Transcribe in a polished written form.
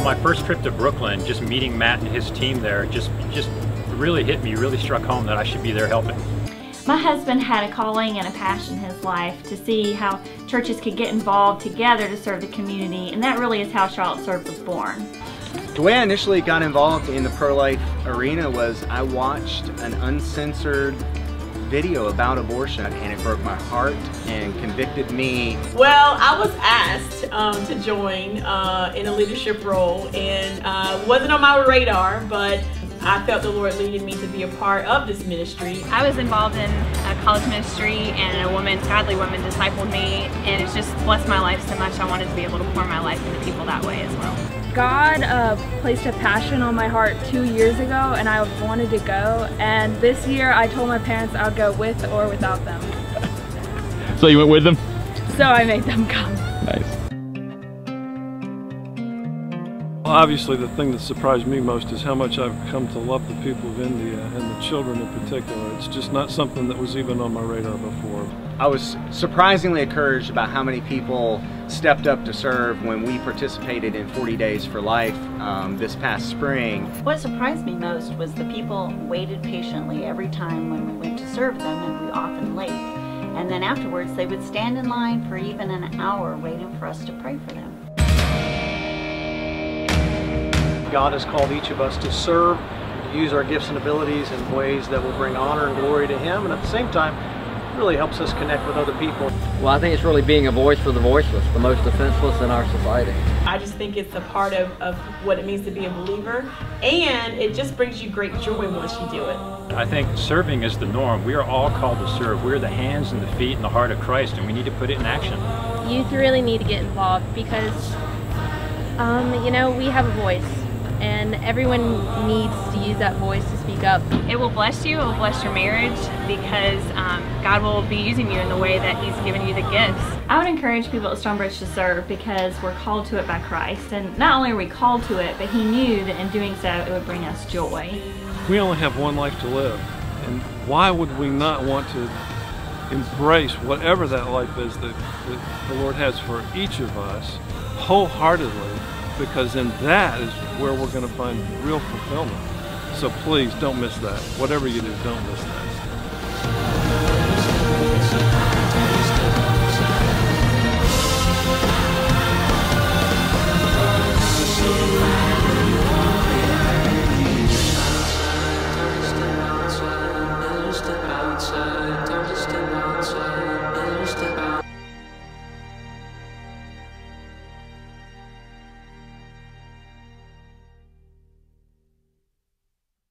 my first trip to Brooklyn, just meeting Matt and his team there, just really hit me, really struck home that I should be there helping. My husband had a calling and a passion in his life to see how churches could get involved together to serve the community, and that really is how Charlotte Serves was born. The way I initially got involved in the pro-life arena was I watched an uncensored video about abortion, and it broke my heart and convicted me. Well, I was asked to join in a leadership role, and wasn't on my radar, but I felt the Lord leading me to be a part of this ministry. I was involved in a college ministry, and a woman, godly woman, discipled me, and it's just blessed my life so much. I wanted to be able to pour my life into people that way as well. God placed a passion on my heart 2 years ago, and I wanted to go, and this year I told my parents I would go with or without them. So you went with them? So I made them come. Nice. Well, obviously the thing that surprised me most is how much I've come to love the people of India, and the children in particular. It's just not something that was even on my radar before. I was surprisingly encouraged about how many people stepped up to serve when we participated in 40 Days for Life this past spring. What surprised me most was the people waited patiently every time when we went to serve them, and we were often late. And then afterwards they would stand in line for even an hour waiting for us to pray for them. God has called each of us to serve, to use our gifts and abilities in ways that will bring honor and glory to Him, and at the same time, it really helps us connect with other people. Well, I think it's really being a voice for the voiceless, the most defenseless in our society. I just think it's a part of what it means to be a believer, and it just brings you great joy once you do it. I think serving is the norm. We are all called to serve. We're the hands and the feet and the heart of Christ, and we need to put it in action. Youth really need to get involved because, you know, we have a voice, and everyone needs to use that voice to speak up. It will bless you, it will bless your marriage, because God will be using you in the way that He's given you the gifts. I would encourage people at StoneBridge to serve because we're called to it by Christ, and not only are we called to it, but He knew that in doing so it would bring us joy. We only have one life to live, and why would we not want to embrace whatever that life is that the Lord has for each of us wholeheartedly, because in that is where we're going to find real fulfillment. So please don't miss that. Whatever you do, don't miss that.